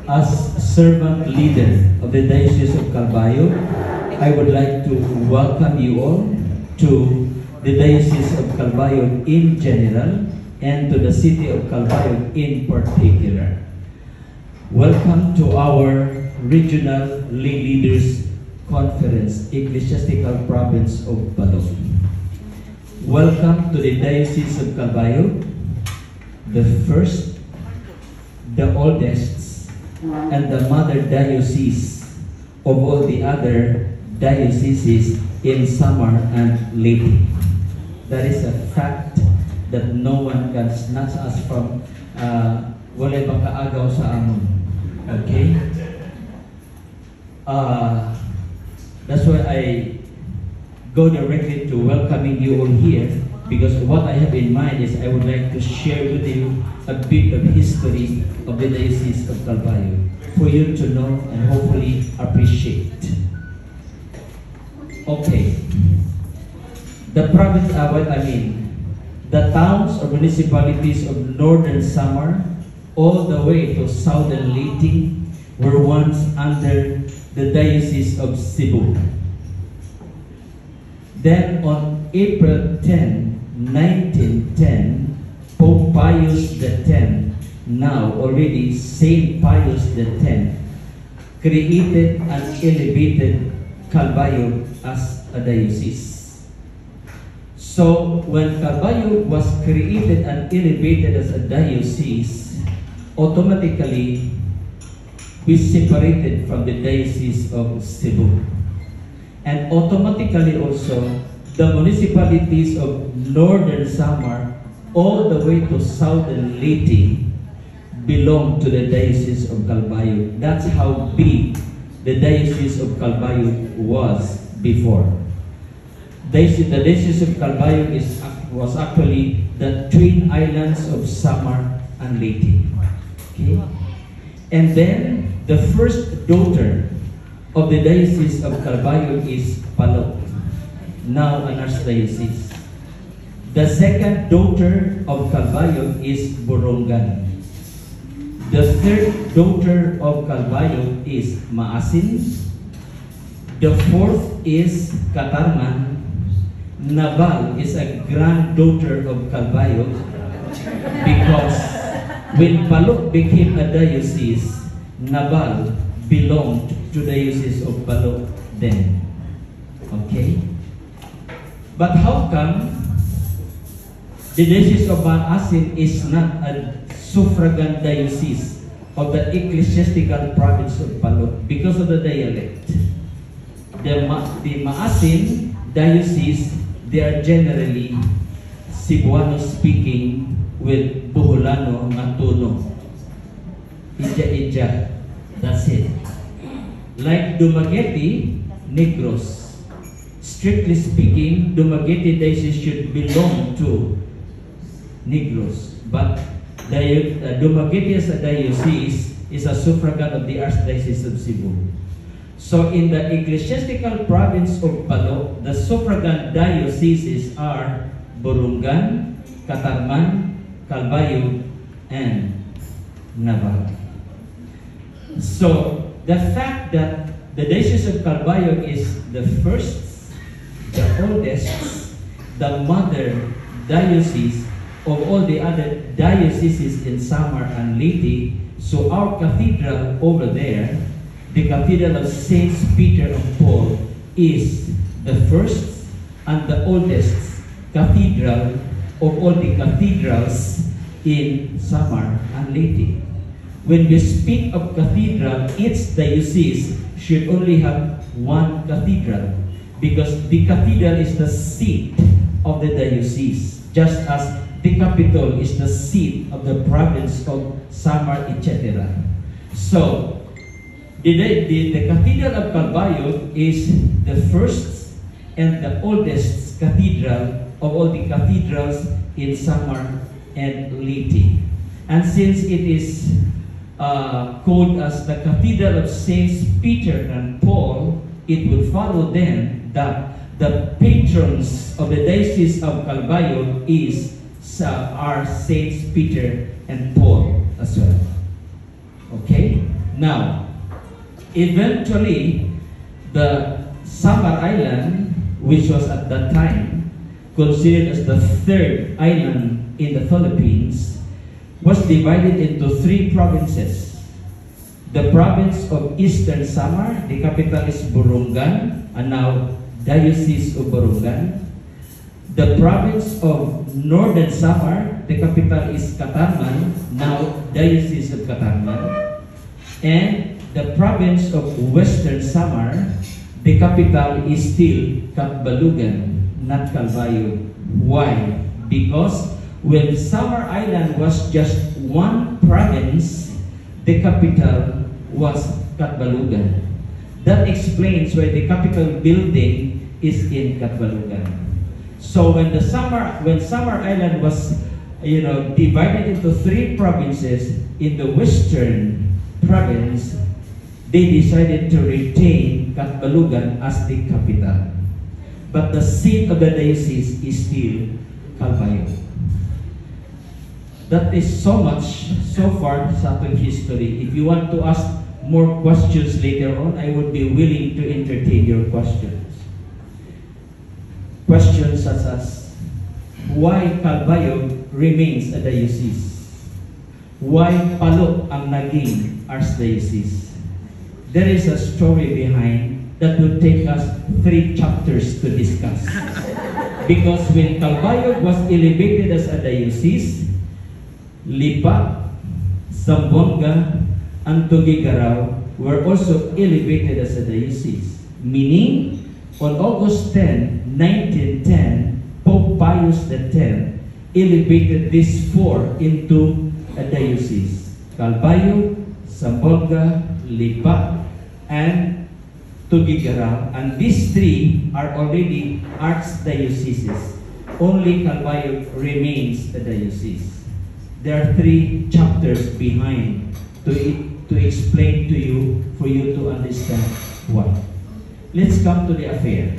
As servant leader of the Diocese of Calbayog, I would like to welcome you all to the Diocese of Calbayog in general and to the city of Calbayog in particular. Welcome to our Regional Lay Leaders Conference, Ecclesiastical Province of Balog. Welcome to the Diocese of Calbayog, the first, the oldest, and the mother diocese of all the other dioceses in Samar and Leyte. That is a fact that no one can snatch us from. Wala bang kaagaw sa amon. Okay? That's why I go directly to welcoming you all here, because what I have in mind is I would like to share with you a bit of history of the Diocese of Calbayog for you to know and hopefully appreciate. Okay. The province, the towns or municipalities of northern Samar all the way to southern Leyte were once under the Diocese of Cebu. Then on April 10, 1910, Pope Pius X, now already Saint Pius X, created and elevated Calbayog as a diocese. So when Calbayog was created and elevated as a diocese, automatically we separated from the Diocese of Cebu. And automatically also, the municipalities of northern Samar all the way to southern Leyte belong to the Diocese of Calbayog. That's how big the Diocese of Calbayog was before. The Diocese of Calbayog was actually the twin islands of Samar and Leyte. Okay? And then the first daughter of the Diocese of Calbayog is Palok, now an archdiocese. The second daughter of Calbayog is Borongan. The third daughter of Calbayog is Maasin. The fourth is Katarman. Naval is a granddaughter of Calbayog because when Balog became a diocese, Naval belonged to the Diocese of Balog then. Okay? But how come the Diocese of Maasin is not a suffragan diocese of the ecclesiastical province of Balog? Because of the dialect. The Maasin diocese, they are generally Cebuano speaking with Boholano Matuno. Ija. That's it. Like Dumaguete, Negros. Strictly speaking, Dumaguete diocese should belong to Negros, but Dumaguete as a diocese is a suffragan of the Archdiocese of Cebu. So in the ecclesiastical province of Balog, the suffragan dioceses are Borongan, Katarman, Calbayog, and Navarro. So the fact that the Diocese of Calbayog is the first, the oldest, the mother diocese of all the other dioceses in Samar and Leyte, so our cathedral over there, the Cathedral of Saints Peter and Paul, is the first and the oldest cathedral of all the cathedrals in Samar and Leyte. When we speak of cathedral, each diocese should only have one cathedral, because the cathedral is the seat of the diocese, just as the capital is the seat of the province of Samar, etc. So, the Cathedral of Calbayog is the first and the oldest cathedral of all the cathedrals in Samar and Leyte. And since it is called as the Cathedral of Saints Peter and Paul, it will follow then that the patrons of the Diocese of Calbayog are Saints Peter and Paul as well. Okay? Now, eventually, the Samar Island, which was at that time considered as the third island in the Philippines, was divided into 3 provinces. The province of Eastern Samar, the capital is Burungan, and now Diocese of Burungan. The province of Northern Samar, the capital is Katarman, now Diocese of Katarman. And the province of Western Samar, the capital is still Catbalogan, not Calbayog. Why? Because when Samar Island was just one province, the capital was Catbalogan. That explains why the Capitol building is in Catbalogan. So when Samar Island was, divided into 3 provinces, in the western province, they decided to retain Catbalogan as the capital. But the seat of the diocese is still Calbayog. That is so much so far sa ating history. If you want to ask more questions later on, I would be willing to entertain your questions. Questions such as, why Calbayog remains a diocese? Why Palo ang naging archdiocese? There is a story behind that would take us 3 chapters to discuss. Because when Calbayog was elevated as a diocese, Lipa, Zamboanga, and Tuguegarao were also elevated as a diocese. Meaning, on August 10, 1910, Pope Pius X elevated these 4 into a diocese. Calbayog, Zamboanga, Lipa, and Tuguegarao. And these 3 are already archdioceses. Only Calbayog remains a diocese. There are 3 chapters behind to explain to you, for you to understand why. Let's come to the affair.